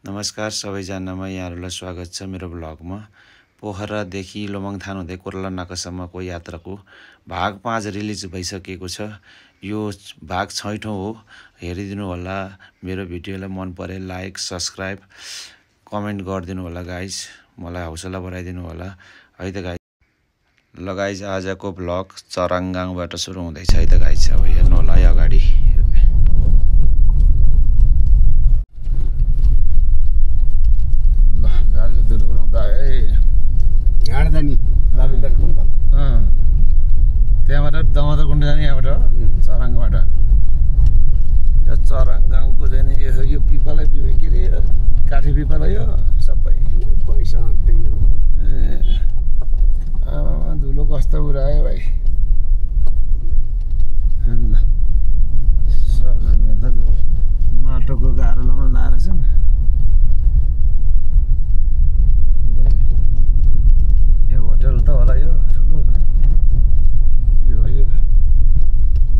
नमस्कार सबैजनामा यहाँहरुलाई स्वागत छ मेरो ब्लगमा। पोखरादेखि लोमङथान हुँदै कोरला नाकासम्मको यात्राको भाग 5 रिलिज भइसकेको छ। यो भाग 6औं हो। हेरिदिनु होला। मेरो भिडियोलाई मन परे लाइक, सब्स्क्राइब, कमेन्ट गरिदिनु होला गाइस। मलाई हौसला बढाइदिनु होला। है त गाइस। ल गाइस, आजको ब्लग चराङगाङबाट सुरु हुँदैछ है त गाइस। अब हेर्नु होला है अगाडि। त्यहाँबाट दमदर गुन्ड जाने यहाँबाट चराङबाट यो चराङगाउँको चाहिँ यो पिपलै के अरे काठी पिपल हो यो सबै पैसा त्यही हो। आमा धुलो कस्तो उडायो भाइ। ल सबजना त माटोको गाह्रोमा लाएर छन्। यो होटल त होला यो ठुलो।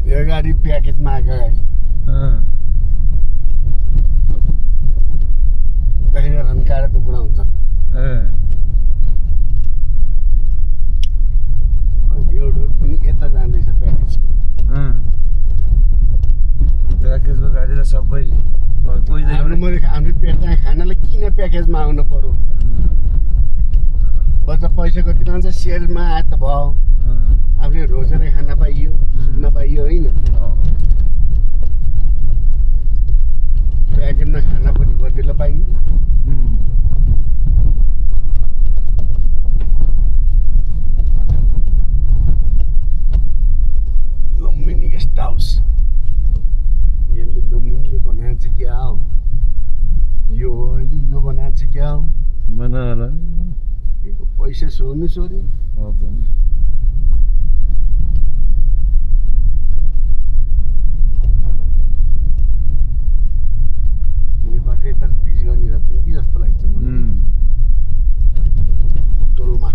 यो गाडी प्याकेजमा आएको गाडी त्यसले रन्काएर त पुऱ्याउँछन्। यो रोड पनि यता जाँदैछ प्याकेजको। प्याकेजको गाडी त सबै हाम्रो पेटमा खानालाई किन प्याकेजमा आउनु पर्यो? बच्चा पैसा कति लान्छ सेयरमा आए त भयो। आफूले रोजेर खान पाइयो, सुत्न पाइयो होइन। प्याकेटमा खाना पनि कतिलाई पाइयो। लुम्बिनी गेस्ट हाउस यसले लुम्बिनीले बनाएको चाहिँ क्या हो? यो बनाएको चाहिँ क्या हो? बनाएर पैसा सोध्नु सोध्यो। यो बाटो यता पिच गर्ने रहेछन् कि जस्तो लाग्छ मलाई टोलमा।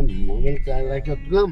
मोबाइल चार्ज राख्यो तुलम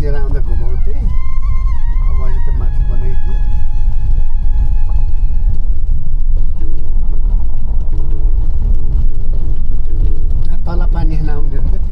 लिएर आउँदा घुमाउँथे अब अहिले त माथि बनाइदियो तल पानी खान आउँदैन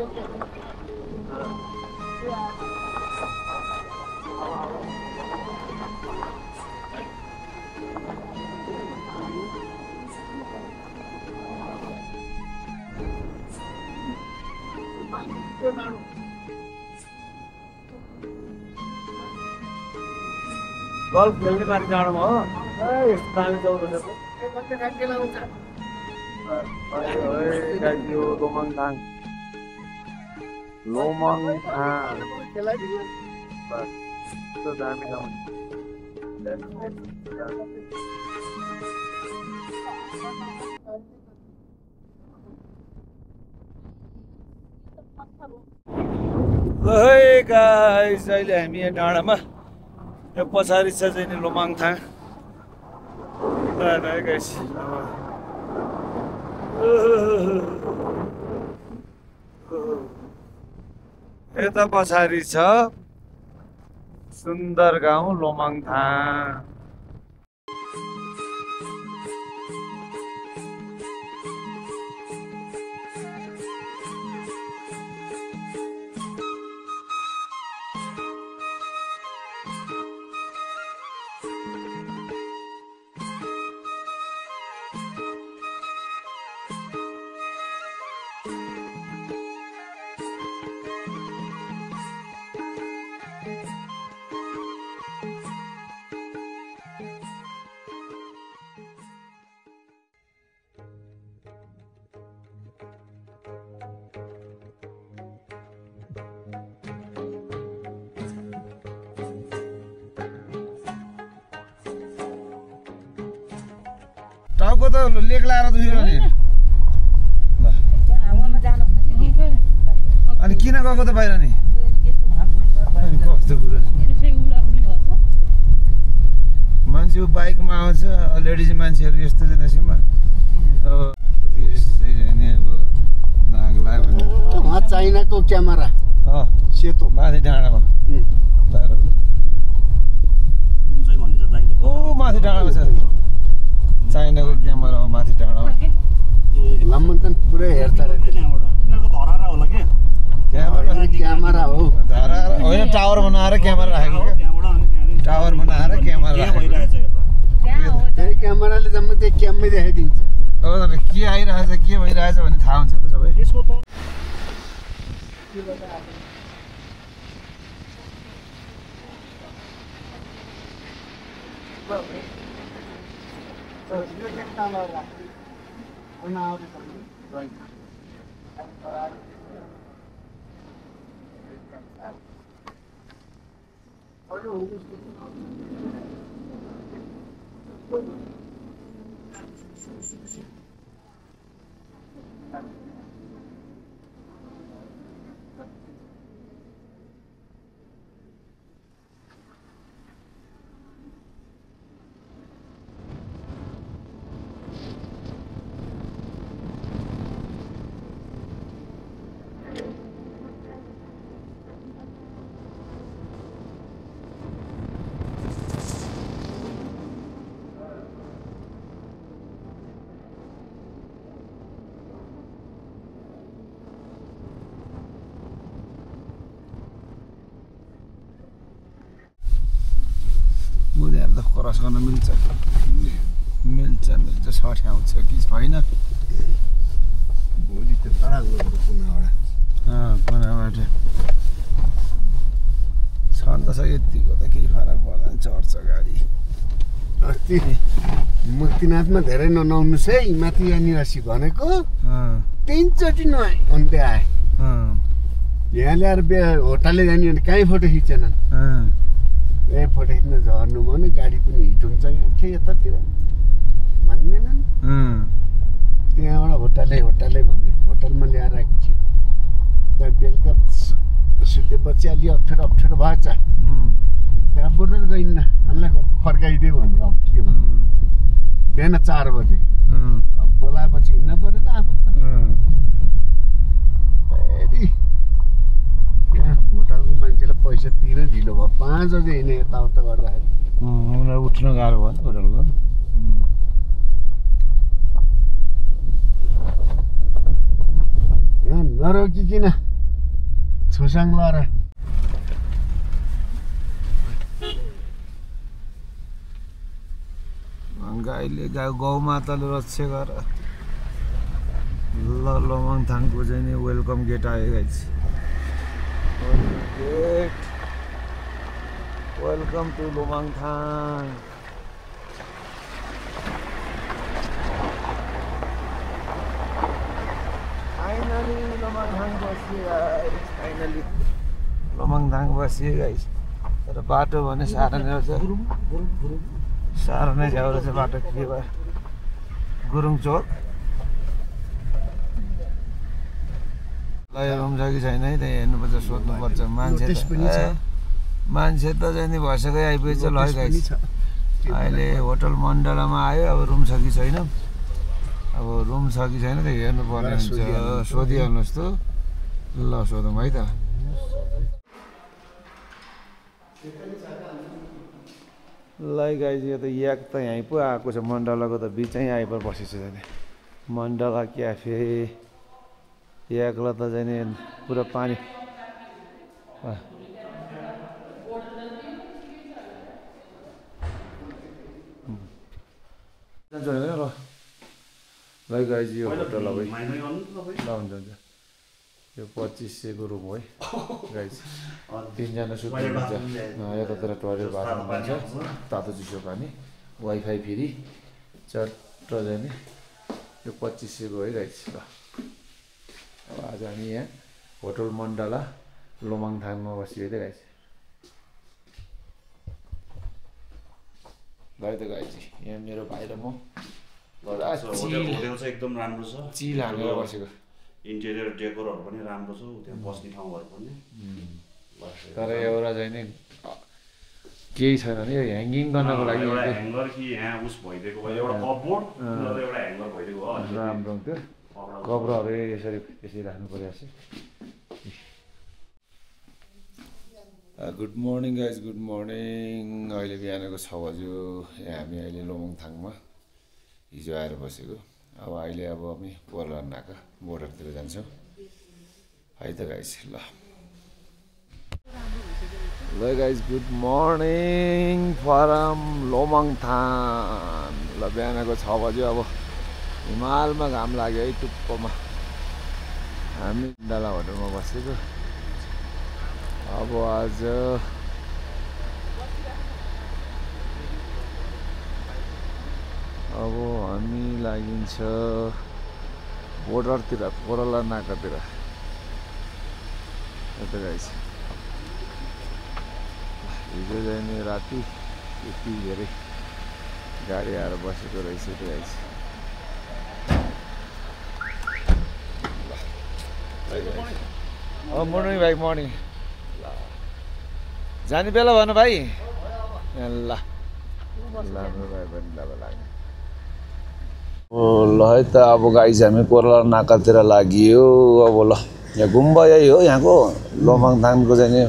क्या गल्फ खेल्ने माथि डाँडामा हो यस्तो दामी चौर लोमङथाङ लोमङथाङ यस्तो दामी ठाउँ है गाइस अहिले हामी यहाँ डाँडामा यो पछाडि छ चाहिँ नि लोमङथाङ गाइस यता पछाडि छ सुन्दर गाउँ लोमङथाङ टाउको त लेक लाएर दुख्यो नि अनि किन गएको त बाहिर नि कस्तो कुरा मान्छे बाइकमा आउँछ लेडिज मान्छेहरू यस्तो चाहिँ नसिमा नाग लाग्यो वहाँ चाइनाको क्यामेरा सेतो माथि डाँडामा ओ माथि डाँडामा छ चाइनाको क्यामेरा हो माथि डाँडामा लम्बन पुरै हेर्छ क्यामेरा हो धरा होइन टावर बनाएर क्यामेरा राखेको क्या टावर बनाएर क्यामेरा राखेको त्यही क्यामेराले जम्मै त्यो क्याममै देखाइदिन्छ हो के आइरहेछ के भइरहेछ भन्ने थाहा हुन्छ त सबै त क्रस गर्न मिल्छ मिल्छ मिल्छ 60 आउँछ कि छैन भोलि त तडा गएको कुनाबाट कुनाबाट छन् त यतिको त केही फरक पर्दैन चढ्छ गाडी अस्ति मुक्तिनाथमा धेरै ननुहाउनुहोस् है माथि यहाँनिर भनेको 3 चोटि नुहाएँ अन्त्य आए यहाँ ल्याएर होटलले जाने भने कहीँ फोटो खिचेनन् फोटो खिच्न झर्नु भने गाडी पनि हिट हुन्छ यहाँ थियो यतातिर मान्दैनन् त्यहाँबाट होटलै भने होटलमा ल्याएर राखेको थियो बेलुका सुतेपछि अलि अप्ठ्यारो भएछ त्यहाँबाट गइन्न हामीलाई फर्काइदियो भने अब के भन्नु बिहान 4 बजे अब बोलाएपछि हिँड्न परेन आफू त फेरि त्यहाँ होटलको मान्छेलाई पैसा तिर्न ढिलो भयो 5 बजे हिँड्ने यताउता गर्दाखेरि उनीहरू उठ्न गाह्रो भयो होटलको यहाँ नरोकिकन छुसाङ लहरा गाईले गौमाताले रक्षा गर ल लोमङथाङको चाहिँ नि वेलकम गेट आयो guys gate welcome to Lomanthang finally Lomanthang बसियो गाइस फाइनली लोमङथाङ बसियो गाइस तर बाटो भने साह्रो नै रहेछ साह्रो नै झ्याउ रहेछ बाटो के भयो गुरुङ चोक ल रुम छ कि छैन है त्यहाँ हेर्नुपर्छ सोध्नुपर्छ मान्छे त चाहिँ नि भइसक्यो आइपुगेछ ल है गाइस अहिले होटल मण्डलामा आयो अब रुम छ कि छैन अब रुम छ कि छैन त हेर्नु पर्ने हुन्छ सोधिहाल्नुहोस् त ल सोधौँ है त ल गाइस यो त याक त यहीँ पो आएको छ मण्डलाको त बिचै आइपर बसेको छ मण्डला क्याफे याकलाई त चाहिँ नि पुरा पानी ल गाइस यो होटल अब ल हुन्छ यो 2500 को रुम हो है गाइस 3 जना सुत्नुहुन्छ यतातिर टोयलेट बाथरुम पनि छ तातो चिसो पानी वाइफाई फ्री चट्ट जाने यो 2500 को है गाइस ल अब आज हामी यहाँ होटल मण्डला लोमङथाङमा बसियो है गाइस ल त गाइस यहाँ मेरो भाइ र म होटल चाहिँ एकदम राम्रो छ चिल हालेर बसेको इन्टेरियर डेकोरहरू पनि राम्रो छ त्यहाँ बस्ने ठाउँहरू पनि तर एउटा चाहिँ नि केही छैन नि यो ह्याङ्गिङ गर्नको लागि एउटा ह्याङ्गर कि यहाँ उस भइदिएको भयो एउटा कपबोर्ड एउटा ह्याङ्गर भइदिएको हो राम्रो त्यो कपडाहरू यसरी त्यसरी राख्नु परिरहेको छ good morning guys good morning अहिले बिहानको 6 बज्यो यहाँ हामी अहिले लोमङथाङमा हिजो आएर बसेको अब अहिले अब हामी पोरलान नाका बोर्डरतिर जान्छौँ है त गाइस ल गाइस गुड मर्निङ फ्रम लोमङथाङ ल बिहानको 6 बज्यो अब हिमालमा घाम लाग्यो है टुप्पोमा हामी डाला होटलमा बसेको अब आज अब हामी लागिन्छ बोर्डरतिर पोरला नाकातिर यता गाइस हिजो जाने राति यति धेरै गाडी आएर बसेको रहेछ त्यो गाइस मर्निङ भाइ मर्निङ जाने बेला भन भाइ ल राम्रो भाइ पनि ल लाग्ने ल है त अब गाइस हामी पोरला नाकातिर लागियो अब ल यहाँ गुम्बा यही हो यहाँको लोमङथाङको चाहिँ नि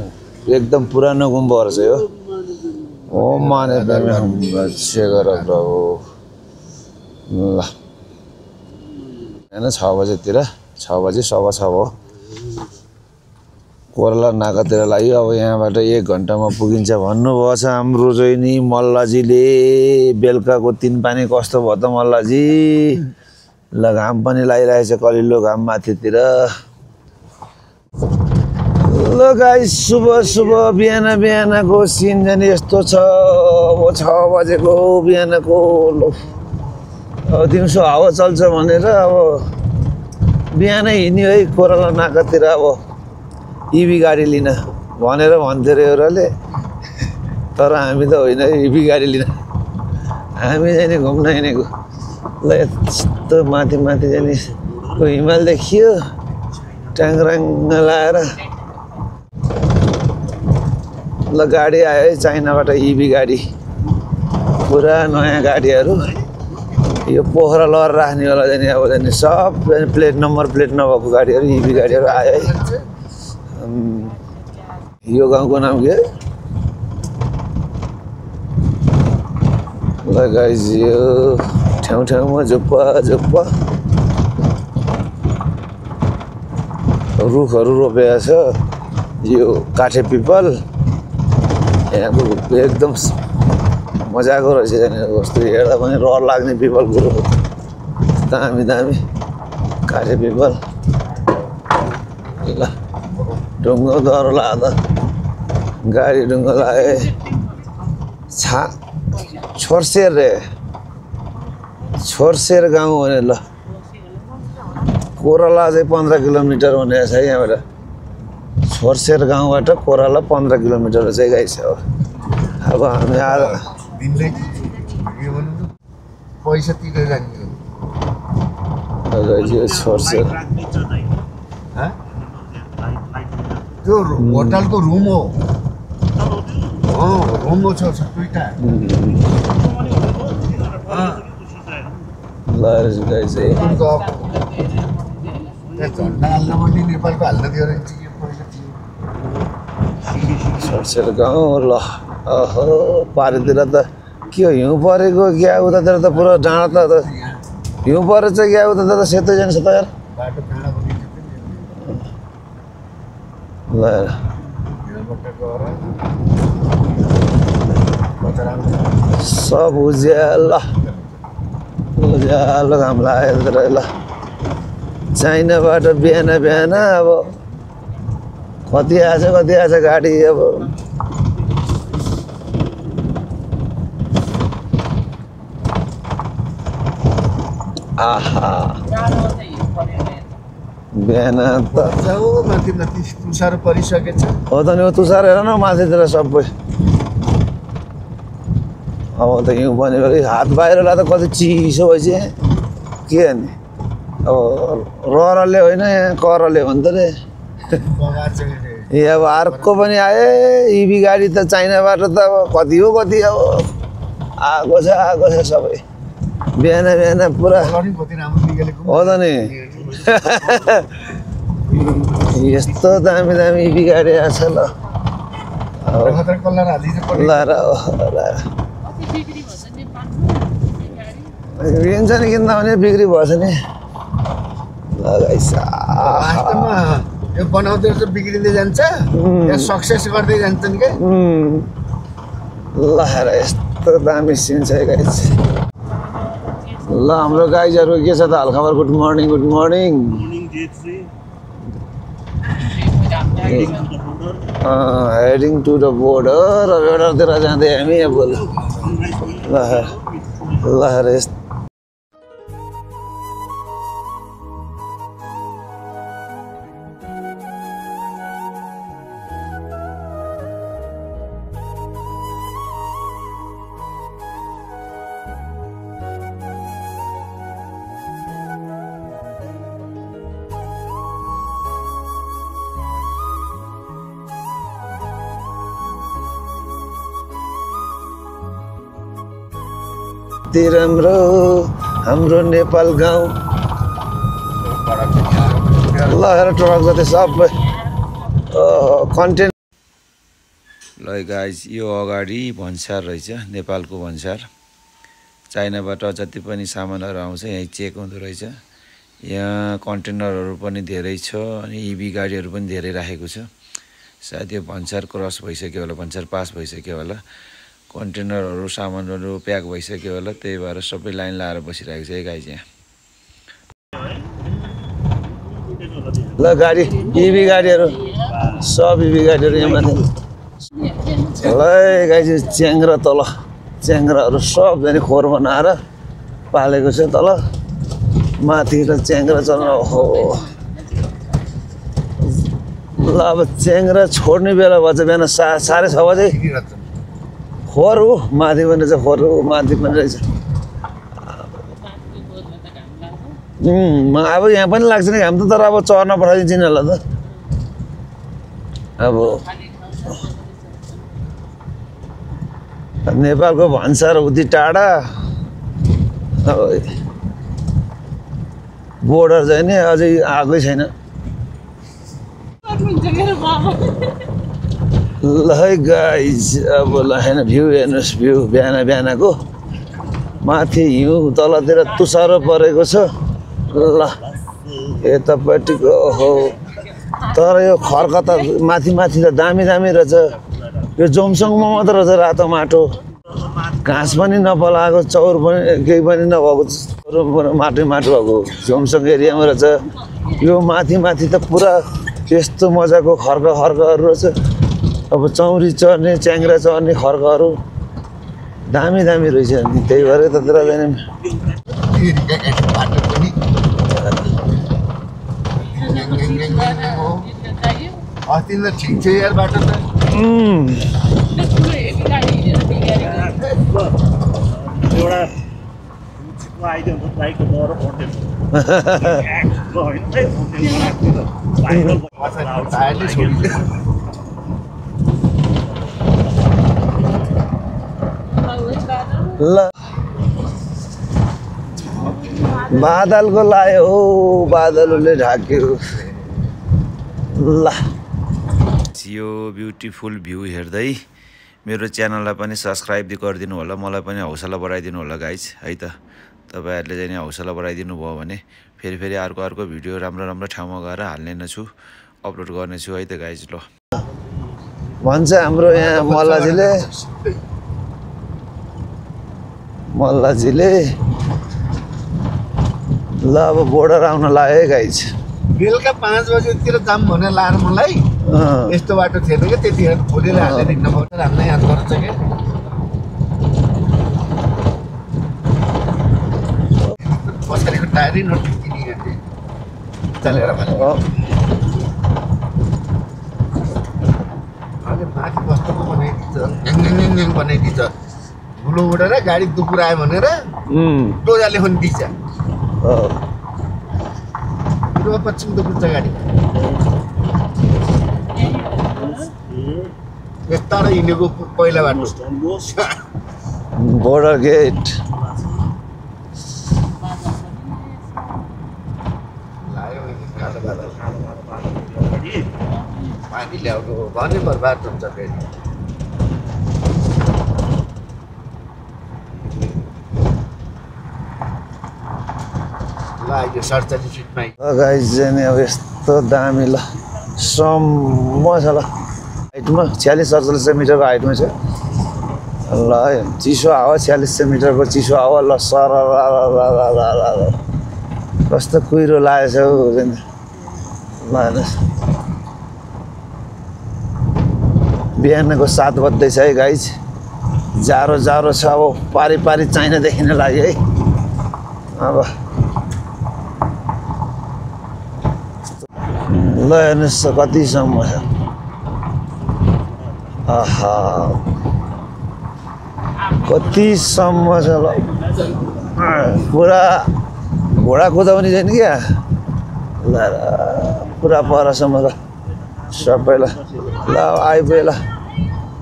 एकदम पुरानो गुम्बा रहेछ यो ओ माने सेगर हो ल होइन 6 बजेतिर 6 बजे 6:15 हो कोरला नाकातिर लाग्यो। अब यहाँबाट 1 घन्टामा पुगिन्छ भन्नुभएको छ हाम्रो चाहिँ नि मल्लजीले। बेलुकाको 3 पानी कस्तो भयो त मल्लजी? ल घाम पनि लागिरहेछ, कलिलो घाम माथितिर। ल गाइस शुभ बिहानको सिन जाने यस्तो छ। अब 6 बजेको बिहानको। अब दिउँसो हावा चल्छ भनेर अब बिहानै हिँड्यो है कोरला नाकातिर। अब इभी गाडी लिन भनेर भन्थ्यो अरे एउटाले, तर हामी त होइन इभी गाडी लिन, हामी चाहिँ नि घुम्न हिँडेको। ल यस्तो माथि चाहिँ नि हिमाल देखियो ट्याङ्राङ लाएर। ल गाडी आयो है चाइनाबाट, इभी गाडी, पुरा नयाँ गाडीहरू। यो पोखरा लहर राख्नेवाला चाहिँ अब चाहिँ सब प्लेट नभएको गाडीहरू, इभी गाडीहरू आयो है। यो गाउँको नाम के? ल गाइस यो ठाउँमा झुप्पा रुखहरू रोपेको छ। यो काठे पिपल यहाँको एकदम मजाको रहेछ कस्तो हेर्दा पनि रहर लाग्ने पिपलको रुख, दामी काठे पिपल। ल ढुङ्गो डर लाग्दा गाडी ढुङ्गो लाग्यो। छोरसेर गाउँ भने ल कोरला चाहिँ 15 किलोमिटर हुने छ यहाँबाट। छोरसेर गाउँबाट कोरला 15 किलोमिटर चाहिँ गाइस हो। अब हामी पैसा तिरेर छोरसेर त्यो होटलको रुम हो। रुम छ दुईटा। झन्डा हाल्न पनि नेपालको हाल्न दियो रहेछ। छोरसेर गाउँ ल। ओहो पारितिर त के हो हिउँ परेको क्या? उतातिर त पुरा डाँडा त हिउँ परेछ क्या? उतातिर त सेतो जान्छ त यार। ल सब उज्यालो घाम लाग्यो ल। चाइनाबाट बिहान अब कति आएछ गाडी। अब आहा बिहान त माथि तुषार परिसकेछ। हो त नि हो, तुषार हेर न माथितिर सबै। अब त हिउँ पनि हात बाहिर लाँदा कति चिसो भएछ के नि। अब रहरले होइन यहाँ करले भन्छ रे। ए अब अर्को पनि आए इभी गाडी त चाइनाबाट त अब कति हो अब आएको छ सबै। बिहान पुरा हो त नि। यस्तो दामी इभी गाडी आएको छ ल। लिन्छ नि किन्दा भने बिक्री भएछ नि। यो बनाउँदै बिग्रिँदै जान्छ, सक्सेस गर्दै जान्छ नि क्या। ल यस्तो दामी सिन छ गाइस। ल हाम्रो गाइजहरू के छ त हालखबर? Good morning. Heading to the border. अब एउटातिर जाँदै हामी अब ल यस्तो राम्रो हाम्रो नेपाल गाउँ। ल हेर ट्रक जति सबै कन्टेन्ट। ल गाइस यो अगाडि भन्सार रहेछ, नेपालको भन्सार। चाइनाबाट जति पनि सामानहरू आउँछ यहीँ चेक हुँदो रहेछ। यहाँ कन्टेनरहरू पनि धेरै छ अनि इभी गाडीहरू पनि धेरै राखेको छ। सायद यो भन्सार क्रस भइसक्यो होला, भन्सार पास भइसक्यो होला। कन्टेनरहरू सामानहरू प्याक भइसक्यो होला, त्यही भएर सबै लाइन लाएर बसिरहेको छ है गाइज यहाँ। ल गाडी इभी गाडीहरू सब इभी गाडीहरू यहाँ माथि ल गाइज च्याङ्ग्रा तल च्याङ्ग्राहरू सबजना खोर बनाएर पालेको छ तल माथि र च्याङ्ग्रा चल्न। ओहो ल अब च्याङ्ग्रा छोड्ने बेला भएछ बिहान 6:30 बजे खोर हो माथि पनि रहेछ, खोर हो माथि पनि रहेछ। अब यहाँ पनि लाग्छ नि घाम त, तर अब चर्न पठाइदिन्छ नि होला त। अब नेपालको भन्सार उति टाढा, अब बोर्डर चाहिँ नि अझै आएकै छैन। ल है गाइज अब ल होइन भ्यू हेर्नुहोस्, भ्यू बिहानको माथि हिउँ तलतिर तुसारो परेको छ। ल यतापट्टिको हो तर यो खर्क त माथि त दामी रहेछ। यो जोमसङमा मात्र रहेछ रातो माटो, घाँस पनि नपलाएको, चौर पनि केही पनि नभएको, माटो भएको जोमसङ एरियामा रहेछ। यो माथि त पुरा यस्तो मजाको खर्कहरू रहेछ। अब चौरी चढ्ने च्याङ्ग्रा चढ्ने खर्कहरू दामी रहेछ नि, त्यही भएर यतातिर जाने। अस्ति त ठिक छ यार बाटो त। ल बादलको लायो हो, बादलले ढाक्यो। ल यो ब्युटिफुल भ्यू हेर्दै मेरो च्यानललाई पनि सब्सक्राइब गरिदिनु होला, मलाई पनि हौसला बढाइदिनु होला गाइज है त। तपाईँहरूले चाहिँ नि हौसला बढाइदिनु भयो भने फेरि अर्को भिडियो राम्रो ठाउँमा गएर हाल्ने नै छु, अपलोड गर्नेछु है त गाइज। ल भन्छ हाम्रो यहाँ मल्लाजीले ल अब बोर्डर आउन लाग्यो है गाइज। बेलुका 5 बजेतिर जाम भनेर लाएर मलाई यस्तो बाटो थिएन क्या, त्यतिखेर खोलेर हालेर हिँड्नु पर्छ। हामीलाई याद गर्छ क्या पछाडिको टायरै नटिकिने चलेर भनेको। अहिले माथि बस्नुको बनाइदिन्छ, बनाइदिन्छ ठुलो उडेर गाडी दुपुरायो भनेर डोजाले पनि दिन्छ। पूर्व पश्चिम दुपुर्छ गाडी यता हिँडेको पहिला बाटो बोर्डर गेट। पानी ल्याउनु भने बर्बाद हुन्छ फेरि। यो 47 फिटमा गाइज चाहिँ अब यस्तो दामी ल सम्म छ ल, हाइटमा 46-47 मिटरको हाइटमा छ। ल चिसो हावा 46 मिटरको चिसो हावा। ल सर कस्तो कुहिरो लागेको छ हौ। ल हेर्नुहोस् बिहानको 7 बज्दैछ है गाइज। जाडो छ, अब पारी चाहिन देखिन लाग्यो है। अब ल हेर्नुहोस् कतिसम्म छ। आहा कतिसम्म छ ल, पुरा घोडा कुदाउने छैन क्या। ल पुरा परसम्म ल सबैलाई। ल आइपुग्यो ल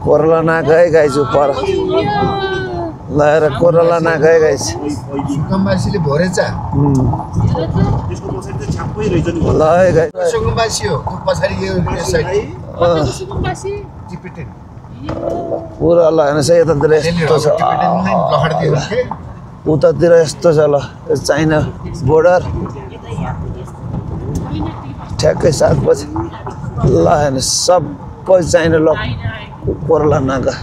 कोरला नाक है गाइज पर। ल हेर कोरला नाक है गाइज। सुकुम्बासीले भरेछ। ल है गाइज सुकुम्बासी हो पछाडि यो साइड टिपेटेन पुरा। ल हेर्नुहोस् है यतातिर यस्तो छ, उतातिर यस्तो छ। ल चाइना बोर्डर ठ्याक्कै 7 बजे। ल हेर्नुहोस् सब सबै चाहिने ल कोर्ला नाका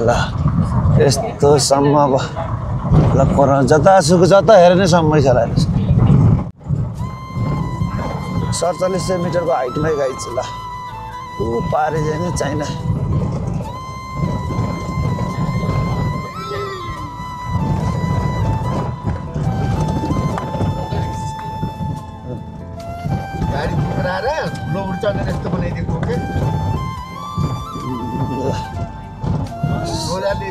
ल यस्तो सम्म अब ल कोर्ला जतासुकै जता हेरे नै सम्मै छ होला 4700 मिटरको हाइटमै गाइछ ल ऊ पारे जाने चाइना गाडी पुराएर ठुलो उड्चने यस्तो बनाइदिएको के सोजाले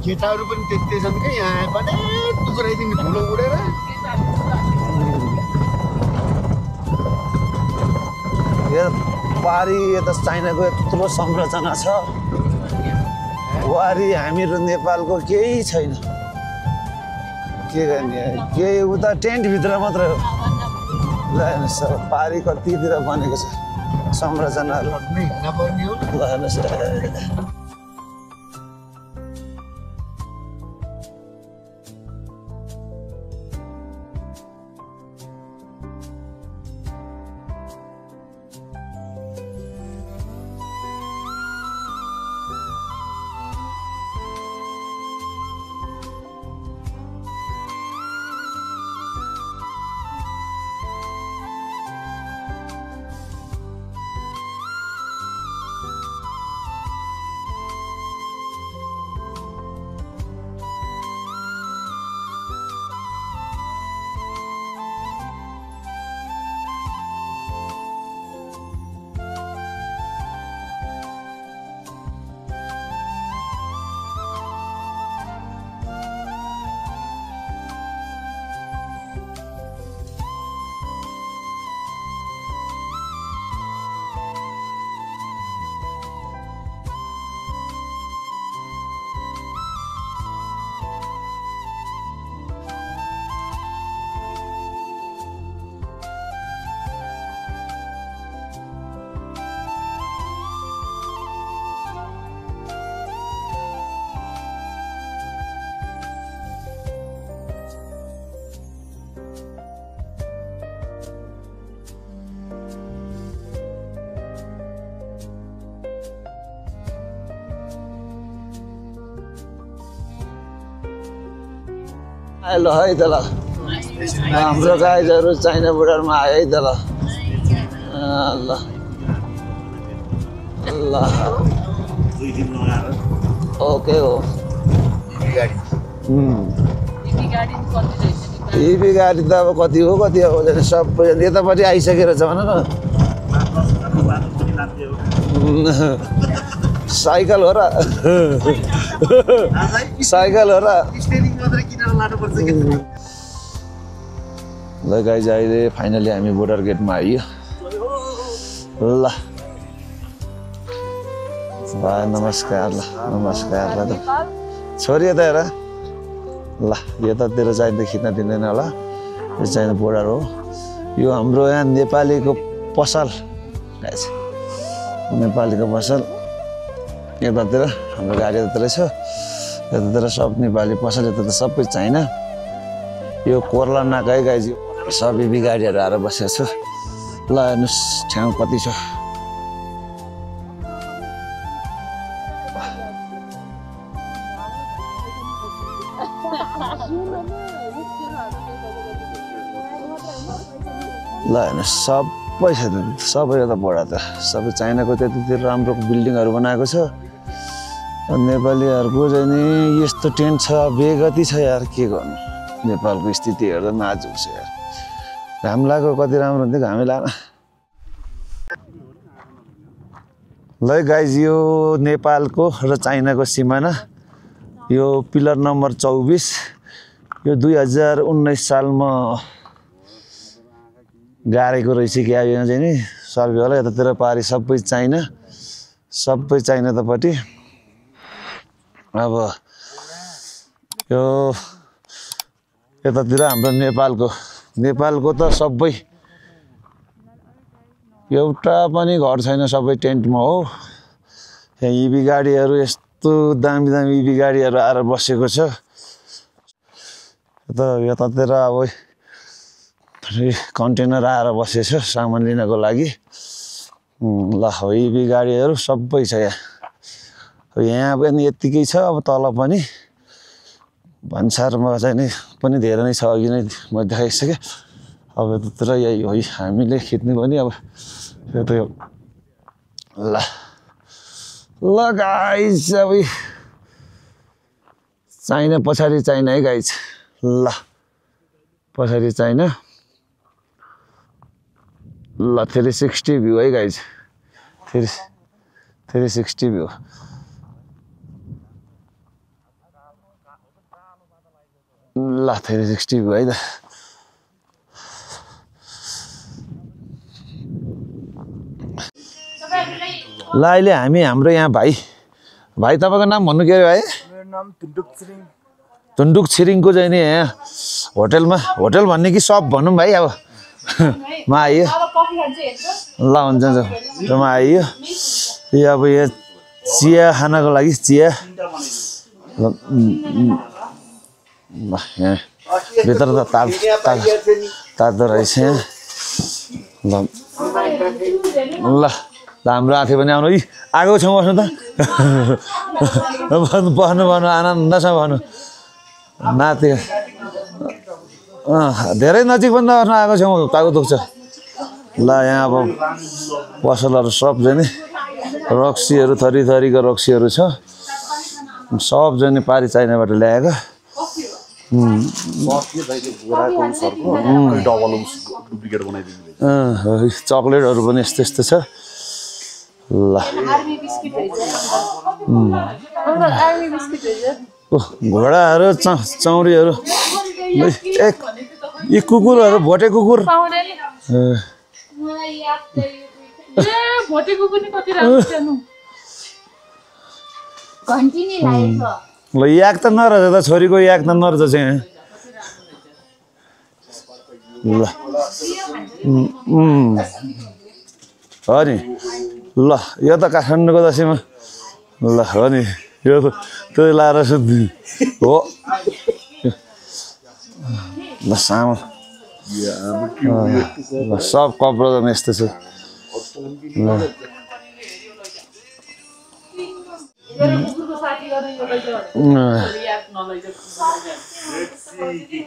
केटाहरू पनि त्यस्तै छन् कि यहाँ पनि टुक्राइदिने ठुलो उडेर पारी यता चाइनाको यत्रो संरचना छ वारी हामीहरू नेपालको केही छैन के गर्ने केही उता टेन्टभित्र मात्र हो ल हेर्नुहोस् पारी कतितिर बनेको छ संरचनाहरू ल हेर्नुहोस् ल है त ल हाम्रो गाइजहरू चाइना बोर्डरमा आयो है त ल ल ल ओके हो इभी गाडी त अब कति हो सबै यतापट्टि आइसकेर छ भन न साइकल हो र साइकल हो र ल गाइज अहिले फाइनली हामी बोर्डर गेटमा आइयो ल भाइ नमस्कार ल नमस्कार ल छोरी यता हेर ल यतातिर चाहिँ त खिच्न दिँदैन होला यो चाहिँ बोर्डर हो यो हाम्रो यहाँ नेपालीको पसल गाइज नेपालीको पसल यतातिर हाम्रो गाडी यतातिर छ यतातिर सब नेपाली पसल यता त सबै चाइना यो कोर्ला नाका है गाइज सब इभी गाडीहरू आएर बसेको छु ल हेर्नुहोस् ठाउँ कति छ ल हेर्नुहोस् सबै छ सबै यता बडा त सबै चाइनाको त्यतितिर राम्रो बिल्डिङहरू बनाएको छ नेपालीहरूको चाहिँ नि यस्तो टेन्ट छ बेगती छ यार के गर्नु नेपालको स्थिति हेर्दा नाजुक छ यार घाम लाग्यो कति राम्रो हुन्थ्यो घामै लाग्न ल गाइज यो नेपालको र चाइनाको सिमाना यो पिलर नम्बर 24 यो 2019 सालमा गाडेको रहेछ क्या यहाँ चाहिँ नि सर्भे होला यतातिर पारी सबै चाइना तपट्टि अब यो यतातिर हाम्रो नेपालको त सबै एउटा पनि घर छैन सबै टेन्टमा हो यहाँ इभी गाडीहरू यस्तो दामी इभी गाडीहरू आएर बसेको छ यतातिर अब कन्टेनर आएर बसेछ सामान लिनको लागि। ल हेभी गाडीहरू सबै छ यहाँ पनि यत्तिकै छ। अब तल पनि भन्सारमा चाहिँ नि पनि धेरै नै छ, अघि नै म देखाइसकेँ। अब यतातिर यही हो हामीले खिच्ने पनि अब ल गाइस अब चाइना पछाडि चाइना है गाइस। ल पछाडि चाइना। ल 360 भ्यू है गाइस, 360 भ्यू। ल 360 भ्यू है त। ल अहिले हामी हाम्रो यहाँ भाइ तपाईँको नाम भन्नु के अरे भाइ? मेरो नाम तुन्डुक छिरिङ। तुन्डुक छिरिङको चाहिँ नि यहाँ होटल भन्ने कि सप भनौँ भाइ? अब म आइयो। ल हुन्छ हुन्छ म आइयो। यो अब यहाँ चिया खानको लागि चिया। यहाँ भित्र त तातो रहेछ यहाँ। ल हाम्रो आथे पनि आउनु है, आगो छेउ बस्नु त। बस्नु आनन्दसँग भन्नु नाति। धेरै नजिक पनि नबस्नु, आगो छेउ टाउको दुख्छ। ल यहाँ अब पसलहरू सब चाहिँ नि रक्सीहरू थरीको रक्सीहरू छ। सब चाहिँ नि पारी चाइनाबाट ल्याएको। चक्लेटहरू पनि यस्तो यस्तो छ। ल घोडाहरू चौरीहरू यी कुकुरहरू भोटे कुकुर। ल याक त नरहेछ त, छोरीको याक त नरहेछ यहाँ। ल हो नि। ल यो त काठमाडौँको दसैँमा ल हो नि, यो त्यो लाएर सुत्ने हो। ल सामान सब कपडा त यस्तो छ।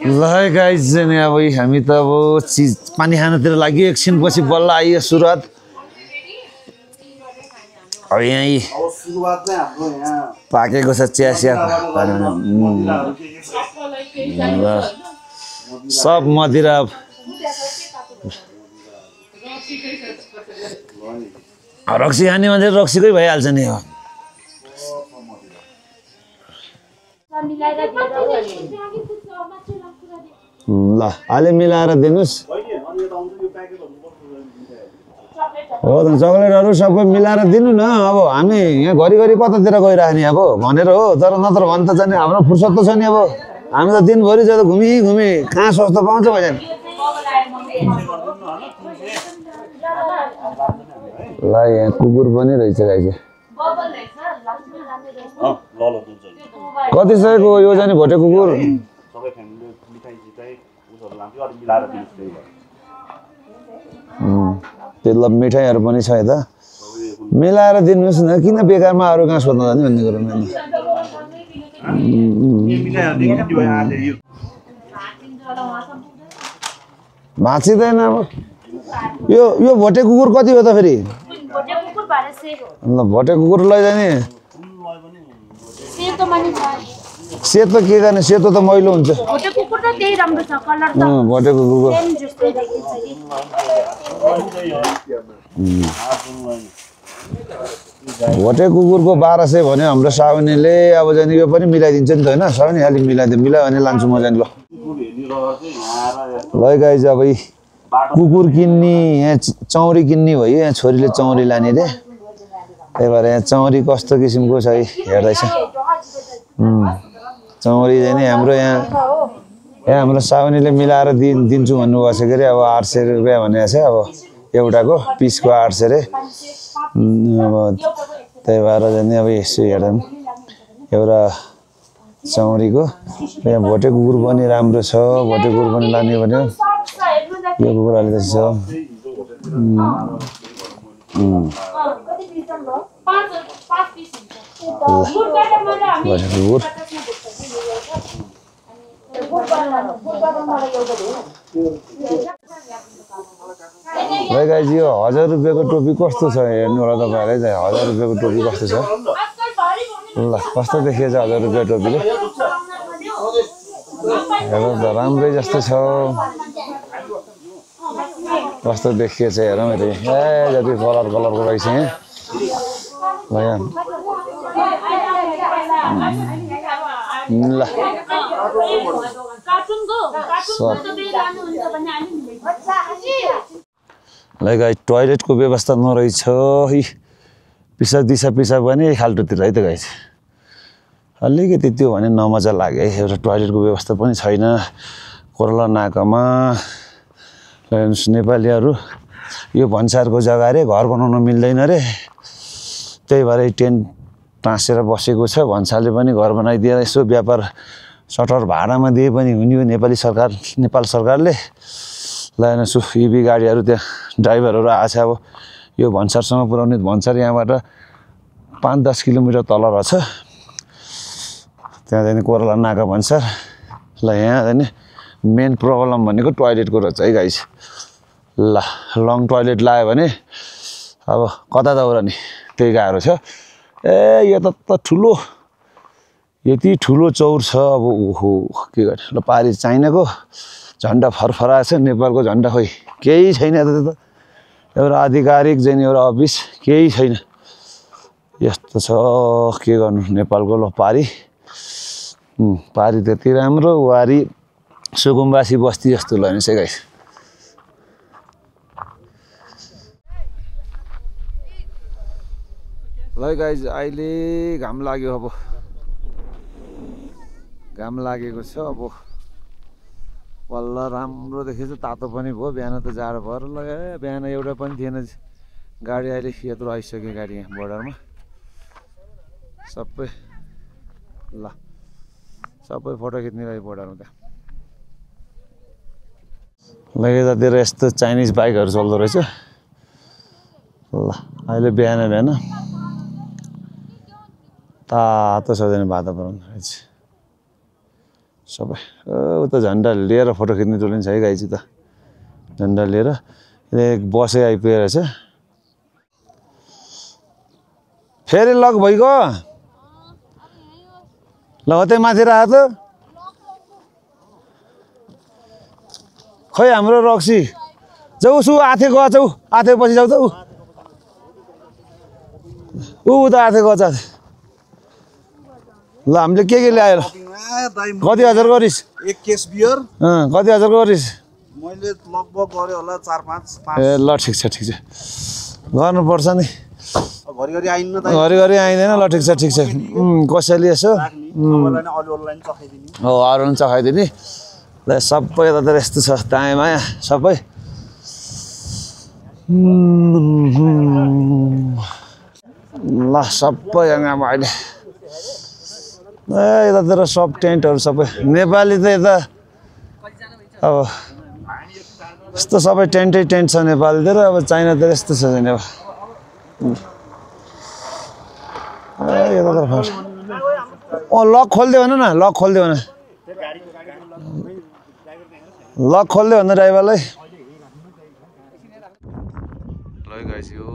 ल गाइस चाहिँ अब हामी त अब चिज पानी खानातिर लागि एकछिनपछि बल्ल आइयो सुरुवात। अब यहाँ पाकेको छ चिया सिया। सब मदिरा रक्सी खाने मान्छे रक्सीकै भइहाल्छ नि। ल अहिले मिलाएर दिनुहोस्। हो त चक्लेटहरू सबै मिलाएर दिनु न। अब हामी यहाँ घरिघरि कतातिर गइराख्ने अब भनेर हो, तर नत्र भने त चाहिँ हाम्रो फुर्सद त छ नि। अब हामी त दिनभरि चाहिँ घुमी कहाँ सस्तो पाउँछ भइहाल्छ। ल यहाँ कुकुर पनि रहेछ गाइस। कति सयको यो जाने भोटे कुकुर? त्यो ल मिठाईहरू पनि छ यता, मिलाएर दिनुहोस् न। किन बेकारमा अरू कहाँ सोध्नु जाने भन्ने कुरो मैले। भाँचिँदैन अब यो भोटे कुकुर कति हो त फेरि? ल भोटे कुकुर लैजाने। सेतो के गर्ने? सेतो त मैलो हुन्छ। भोटे कुकुरको भोटे कुकुरको 1200 भन्यो हाम्रो साउनीले। अब जाने यो पनि मिलाइदिन्छ नि त होइन? साउनी अलिक मिलाइदियो, मिलायो भने लान्छु म जाने। ल गाइस अब कुकुर किन्ने यहाँ चौरी किन्ने भयो। यहाँ छोरीले चौरी लाने रे, त्यही भएर यहाँ चौरी कस्तो किसिमको छ हेर्दैछ। चौरी चाहिँ नि हाम्रो यहाँ हाम्रो साउनीले मिलाएर दिन्छु भन्नुभएको छ के अरे। अब 800 रुपियाँ भनेको छ अब एउटाको, पिसको 800 रे। अब त्यही भएर चाहिँ अब यसो हेर्दा एउटा चौरीको यहाँ भोटे कुकुर पनि राम्रो छ भोटे कुकुर पनि लाने भन्यो यो कुकुर अलि छ भाइ गाइज यो 1000 रुपियाँको टोपी कस्तो छ हेर्नु होला तपाईहरुले 1000 रुपियाँको टोपी कस्तो छ ल कस्तो देखिएछ 1000 रुपियाँ टोपीले हेर्नु त राम्रै जस्तो छ कस्तो देखिएछ हेरौँ है जति कलरको रहेछ यहाँ ल यहाँ ल गाइस टोयलेटको व्यवस्था नरहेछ है पिसाब पनि खाल्टोतिर है त गाइस अलिकति त्यो भने नमजा लाग्यो है एउटा टोयलेटको व्यवस्था पनि छैन कोरला नाकामा नेपालीहरु यो भन्सारको जग्गा रे घर बनाउन मिल्दैन रे त्यही भएर टेन्ट टाँसेर बसेको छ भन्सारले पनि घर बनाइदिएर यसो व्यापार सटर भाडामा दिए पनि हुने हो नेपाल सरकारले लाइन सु इबी गाडीहरु त्यहाँ ड्राइभरहरु आछ अब यो भन्सारसम्म पुर्याउने भन्सार यहाँबाट 5-10 किलोमिटर तल रहेछ त्यहाँ चाहिँ कोरला नाका भन्सार ल यहाँ चाहिँ मेन प्रब्लम भनेको टोयलेटको रहेछ है गाइस ल लङ टोयलेट लायो भने अब कता दौडने त्यही गाह्रो छ ए यो त ठुलो यति ठुलो चौर छ अब ओहो के गर्ने ल पारी चाइनाको झण्डा फरफरा छ नेपालको झण्डा खोइ केही छैन त एउटा आधिकारिक चाहिँ एउटा अफिस केही छैन यस्तो छ के गर्नु नेपालको ल पारी त्यति राम्रो वारी सुकुम्बासी बस्ती जस्तो लाग्ने छ गाइस ल गाइस अहिले घाम लाग्यो अब घाम लागेको छ अब वल्ल राम्रो देखेछ तातो पनि भयो बिहान त जाडो भएर ल बिहान एउटा पनि थिएन गाडी अहिले यत्रो आइसक्यो गाडी यहाँ बोर्डरमा सबै ल सबै फोटो खिच्ने भाइ बोर्डरमा त्यहाँ ल यतातिर यस्तो चाइनिज बाइकहरु चल्दो रहेछ ल अहिले बिहान तातो छ भने वातावरण रहेछ सबै उता झण्डा लिएर फोटो खिच्ने टोली छ है गाइस त झण्डा लिएर बसै आइपुगेको रहेछ फेरि लक भइगयो ल त्यही माथि राख त खै हाम्रो रक्सी जाऊ सु आथे गछ जाऊ आथे पछि जाऊ त उ त आथे गछ ल हामीले के ल्याएर कति हजार गरिस एक केस बियर कति हजार गरिस मैले लगभग गरे होला 4-5 ए ल ठीक छ गर्नु पर्छ नि घरि आइन्न त घरि आइदैन ल ठीक छ कसैले यसो मलाई नि अनलाइन चखाइदिनु हो अरुण चखाइदिने ल सबै त यस्तो छ दायाँ माया सबै ल सबै यहाँ अहिले यतातिर सब टेन्टहरु सबै नेपाली त यता अब यस्तो सबै टेन्ट छ नेपालतिर अब चाइनातिर यस्तो छ नि अब यतातिर फर्स्ट लक खोल्दियो भन न लक खोल्दियो भन ड्राइभरलाई ल गाइस यो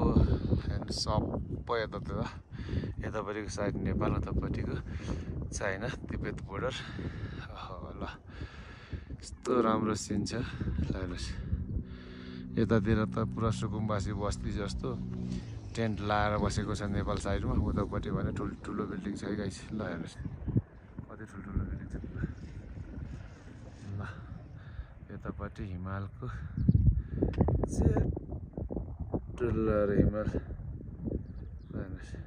सबै यतापट्टिको साइड नेपाल उतापट्टिको चाइना तिब्बत बोर्डर ल यस्तो राम्रो सिन छ हेर्नुहोस् यतातिर त पुरा सुकुम्बासी बस्ती जस्तो टेन्ट लाएर बसेको छ नेपाल साइडमा उतापट्टि भने ठुल्ठुलो बिल्डिङ छ है गाइस ल हेर्नुहोस् कति ठुल्ठुलो बिल्डिङ छ ल यतापट्टि हिमालको ठुलो हिमाल हेर्नुहोस्